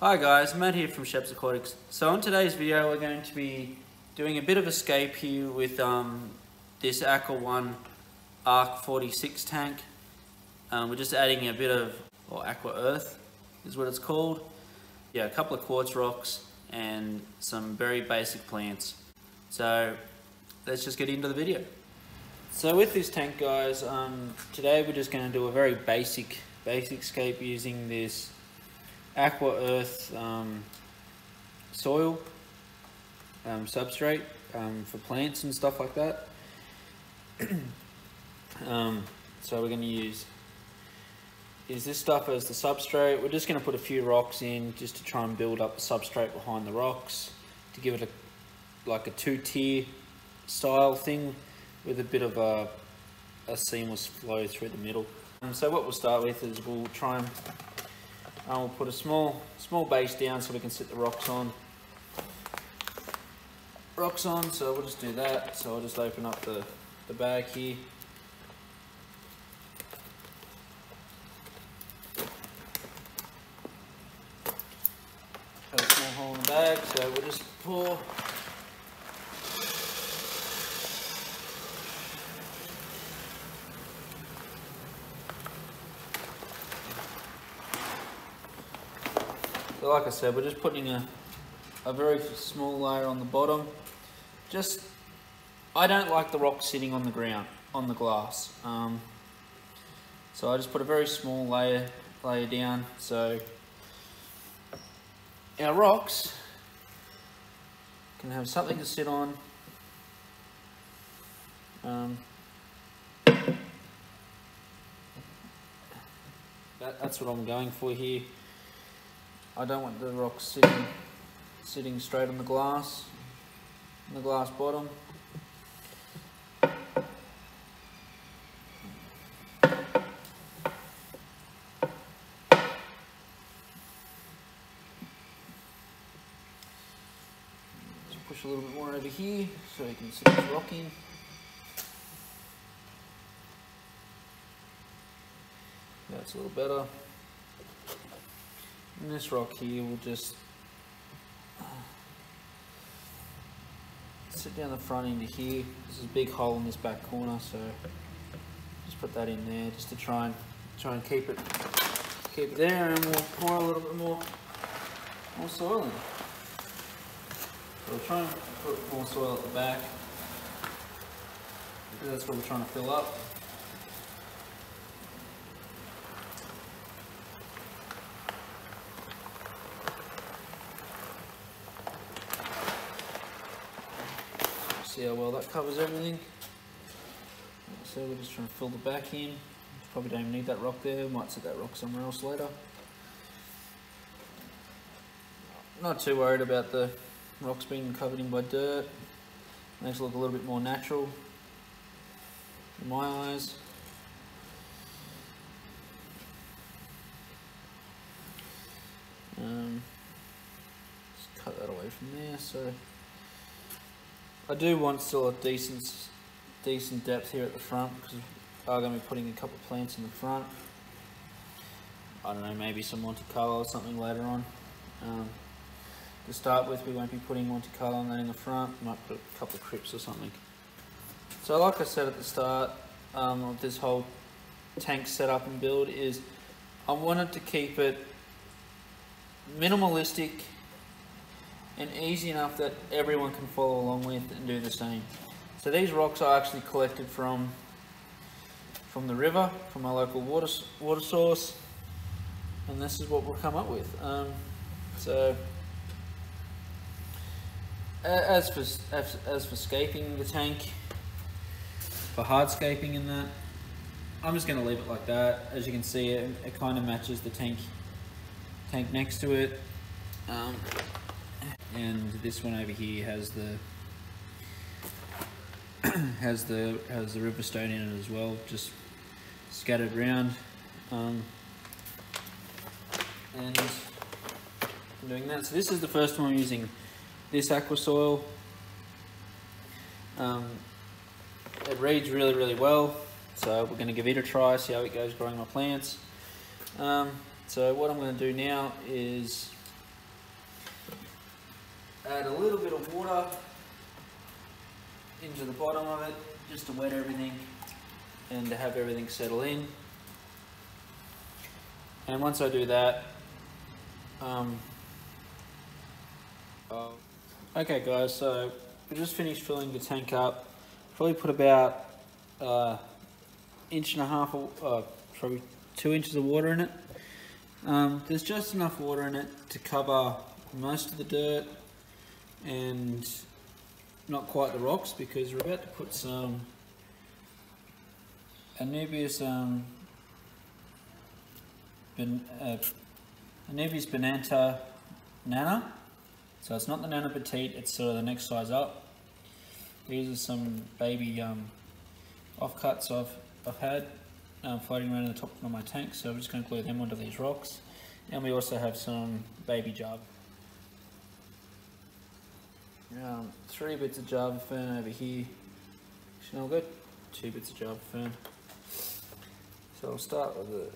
Hi guys, Matt here from Shep's Aquatics. So on today's video we're going to be doing a bit of a scape here with this Aqua 1 Arc 46 tank. We're just adding a bit of Aqua Earth is what it's called. Yeah, a couple of quartz rocks and some very basic plants. So let's just get into the video. So with this tank guys, today we're just going to do a very basic scape using this Aqua Earth soil substrate for plants and stuff like that. So we're going to use this stuff as the substrate. We're just going to put a few rocks in just to try and build up the substrate behind the rocks to give it like a two-tier style thing with a bit of a seamless flow through the middle. So what we'll start with is we'll try and we'll put a small base down so we can sit the rocks on. So we'll just do that. So I'll just open up the bag here. Got a small hole in the bag, so we'll just pour. So like I said, we're just putting a very small layer on the bottom. I don't like the rock sitting on the ground, on the glass. So I just put a very small layer down so our rocks can have something to sit on. That's what I'm going for here. I don't want the rocks sitting straight on the glass bottom. Just push a little bit more over here so you can see this rock in. That's a little better. And this rock here will just sit down the front into here. There's a big hole in this back corner, so just put that in there just to try and keep it there, and we'll pour a little bit more soil in. So we'll try and put more soil at the back because that's what we're trying to fill up. See how well that covers everything. So we're just trying to fill the back in. Probably don't even need that rock there. Might set that rock somewhere else later. Not too worried about the rocks being covered in by dirt. Makes it look a little bit more natural in my eyes. Just cut that away from there. So I do want still a decent depth here at the front because I'm going to be putting a couple of plants in the front. I don't know, maybe some Monticello or something later on. To start with, we won't be putting Monticello on that in the front. We might put a couple of crypts or something. So like I said at the start of this whole tank setup and build is I wanted to keep it minimalistic and easy enough that everyone can follow along with and do the same. So these rocks are actually collected from the river, from my local water source, and this is what we'll come up with. So as for scaping the tank, for hard scaping in that, I'm just going to leave it like that. As you can see, it kind of matches the tank next to it. And this one over here has the river stone in it as well, just scattered around. And I'm doing that. So this is the first time I'm using this aqua soil. It reads really well. So we're going to give it a try, see how it goes growing my plants. So what I'm going to do now is add a little bit of water into the bottom of it just to wet everything and to have everything settle in. And once I do that, okay guys, so we just finished filling the tank up. Probably put about 1.5 inches, probably 2 inches of water in it. There's just enough water in it to cover most of the dirt and not quite the rocks, because we're about to put some Anubias Anubias Bonanta Nana. So it's not the Nana Petite, it's sort of the next size up. These are some baby offcuts I've had floating around in the top of my tank, so I'm just going to glue them onto these rocks. And we also have some baby Java. 3 bits of Java fern over here. Smell good. 2 bits of Java fern. So I'll start with the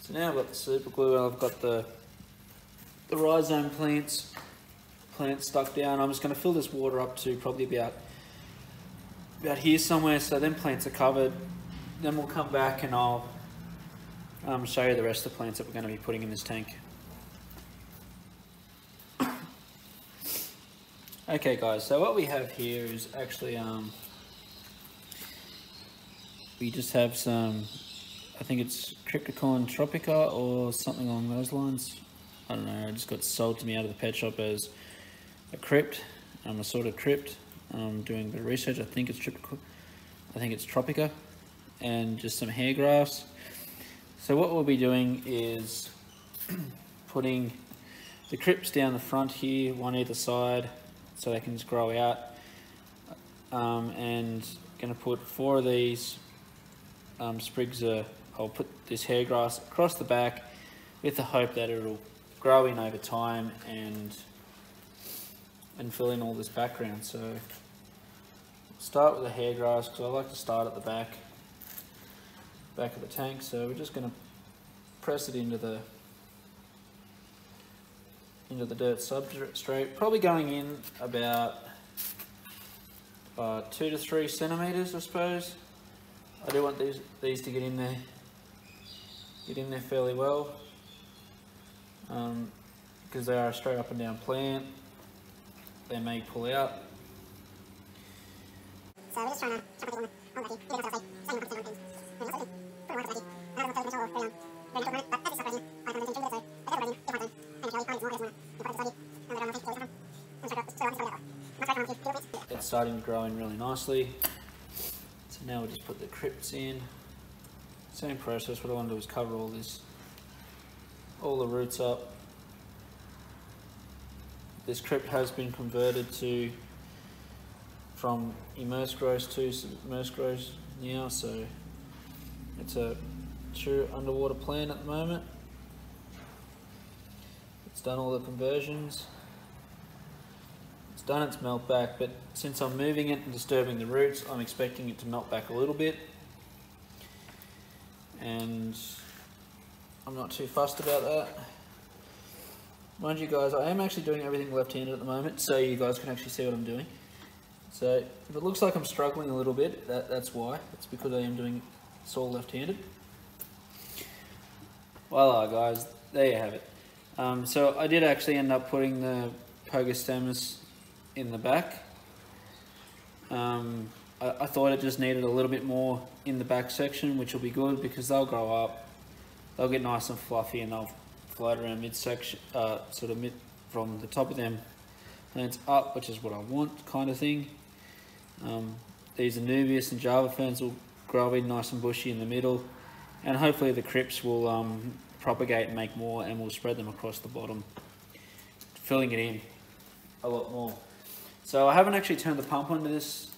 So now I've got the super glue and I've got the rhizome plants stuck down. I'm just going to fill this water up to probably about here somewhere, so them plants are covered. Then we'll come back and I'll show you the rest of the plants that we're going to be putting in this tank. Okay guys, so what we have here is actually we just have some, I think it's Crypticon tropica or something along those lines. I don't know, it just got sold to me out of the pet shop as a crypt, a sort of crypt. I'm doing a bit of research. I think it's tropica, and just some hairgrass. So what we'll be doing is putting the crypts down the front here, one either side, so they can just grow out. And going to put 4 of these sprigs of, I'll put this hairgrass across the back with the hope that it'll grow in over time and fill in all this background. So start with the hairgrass because I like to start at the back of the tank. So we're just going to press it into the dirt substrate, probably going in about 2 to 3 centimeters, I suppose. I do want these to get in there fairly well, because they are a straight up and down plant. They may pull out. So we're just trying to it's starting to grow in really nicely. So now we'll just put the crypts in. Same process. What I want to do is cover all the roots up. This crypt has been converted from immersed growth to submerged growth now, so it's a true underwater plant at the moment. It's done all the conversions. It's done its melt back, but since I'm moving it and disturbing the roots, I'm expecting it to melt back a little bit. And I'm not too fussed about that. Mind you guys, I am actually doing everything left-handed at the moment, so you guys can actually see what I'm doing. So if it looks like I'm struggling a little bit, that's why. It's because I am doing it all left-handed. Voila guys, there you have it. So I did actually end up putting the Pogostemus in the back. I thought it just needed a little bit more in the back section, which will be good because they'll grow up, they'll get nice and fluffy, and they'll float around mid-section, from the top of them plants up, which is what I want, kind of thing. These Anubias and Java ferns will grow in nice and bushy in the middle, and hopefully the crypts will propagate and make more, and we'll spread them across the bottom, filling it in a lot more. So I haven't actually turned the pump onto this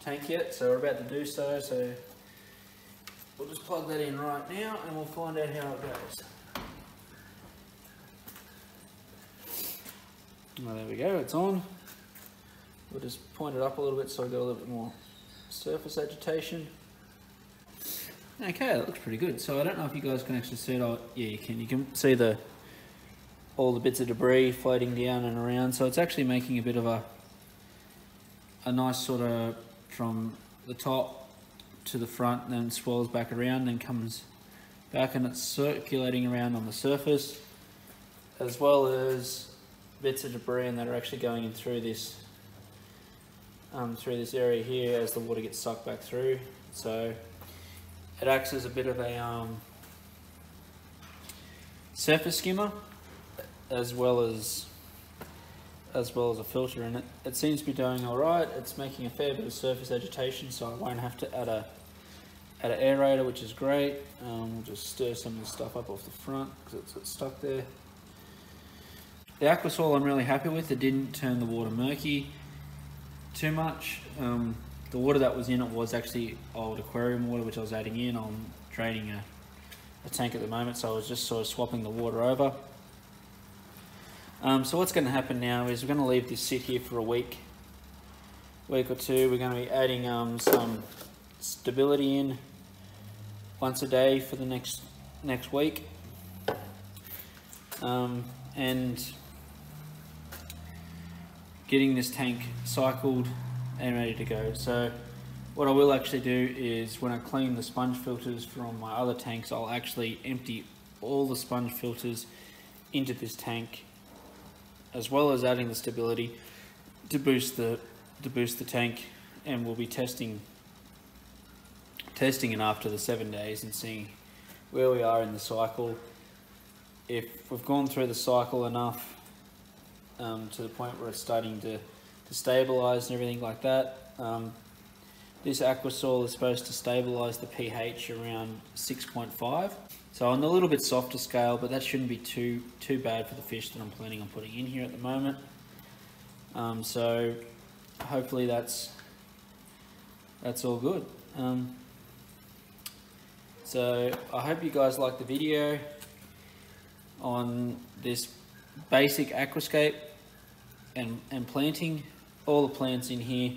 tank yet, so we're about to do so. So we'll just plug that in right now and we'll find out how it goes. Well, there we go, it's on. We'll just point it up a little bit so I got a little bit more surface agitation. Okay, that looks pretty good. So I don't know if you guys can actually see it. Oh, yeah, you can. You can see all the bits of debris floating down and around. So it's actually making a bit of a nice sort of from the top to the front, and then swirls back around, then comes back, and it's circulating around on the surface, as well as bits of debris and that are actually going in through this area here as the water gets sucked back through. So it acts as a bit of a surface skimmer, as well as a filter, and it seems to be doing all right. It's making a fair bit of surface agitation, so I won't have to add an aerator, which is great. We'll just stir some of the stuff up off the front because it's stuck there. The aqua soil I'm really happy with. It didn't turn the water murky too much. The water that was in it was actually old aquarium water, which I was adding in. I'm draining a tank at the moment, so I was just sort of swapping the water over. So what's going to happen now is we're going to leave this sit here for a week or two. We're going to be adding some stability in once a day for the next week, and getting this tank cycled and ready to go. So what I will actually do is when I clean the sponge filters from my other tanks, I'll actually empty all the sponge filters into this tank, as well as adding the stability to boost the tank, and we'll be testing it after the 7 days and seeing where we are in the cycle. If we've gone through the cycle enough to the point where it's starting to stabilize and everything like that, this aqua soil is supposed to stabilize the pH around 6.5. So on the little bit softer scale, but that shouldn't be too bad for the fish that I'm planning on putting in here at the moment. So hopefully that's all good. So I hope you guys like the video on this basic aquascape and planting. All the plants in here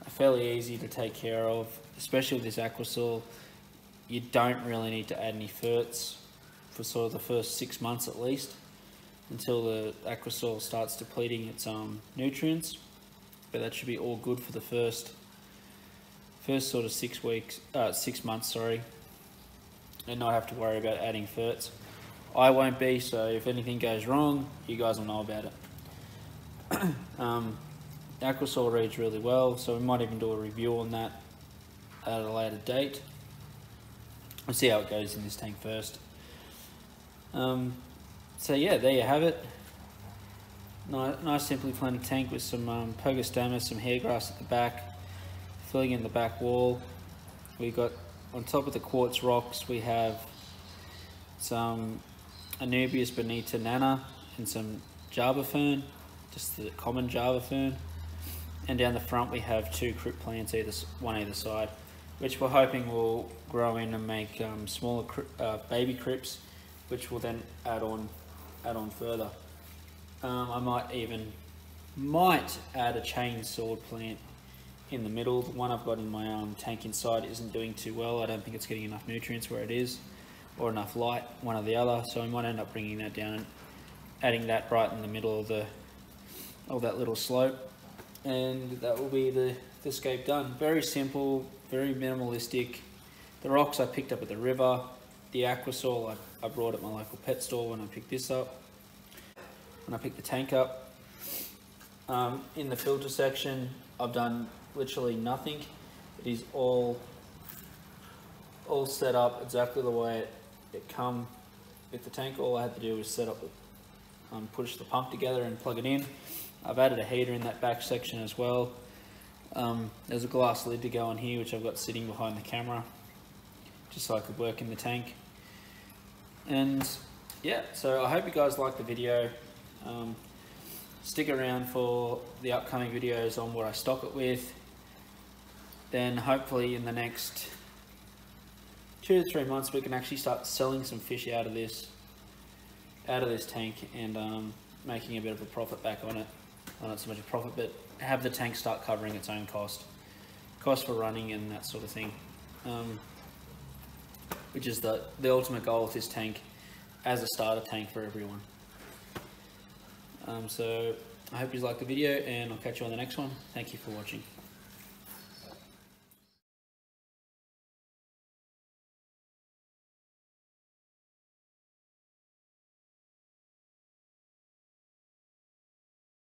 are fairly easy to take care of, especially with this aqua soil. You don't really need to add any ferts for sort of the first 6 months at least, until the aqua soil starts depleting its nutrients. But that should be all good for the first sort of 6 months, sorry, and not have to worry about adding ferts. I won't be, so if anything goes wrong, you guys will know about it. Aqua soil reads really well, so we might even do a review on that at a later date. We'll see how it goes in this tank first. So yeah, there you have it. Nice simply planted tank with some pogostamus, some hairgrass at the back, filling in the back wall. We got on top of the quartz rocks, we have some Anubias bonita nana and some Java fern, just the common Java fern. And down the front we have 2 crypt plants, one either side, which we're hoping will grow in and make smaller baby crypts, which will then add on further. I might add a chain sword plant in the middle. The one I've got in my tank inside isn't doing too well. I don't think it's getting enough nutrients where it is, or enough light, one or the other. So I might end up bringing that down and adding that right in the middle of that little slope, and that will be the scape done. Very simple, very minimalistic. The rocks I picked up at the river. The aqua soil I brought at my local pet store when I picked this up, when I picked the tank up. In the filter section, I've done literally nothing. It is all set up exactly the way it come with the tank. All I had to do was set up, push the pump together and plug it in. I've added a heater in that back section as well. There's a glass lid to go on here, which I've got sitting behind the camera, just so I could work in the tank. And yeah, so I hope you guys like the video. Stick around for the upcoming videos on what I stock it with. Then hopefully in the next 2 to 3 months we can actually start selling some fish out of this tank and making a bit of a profit back on it. Well, not so much a profit, but have the tank start covering its own cost for running and that sort of thing, which is the ultimate goal of this tank as a starter tank for everyone. So I hope you liked the video, and I'll catch you on the next one. Thank you for watching.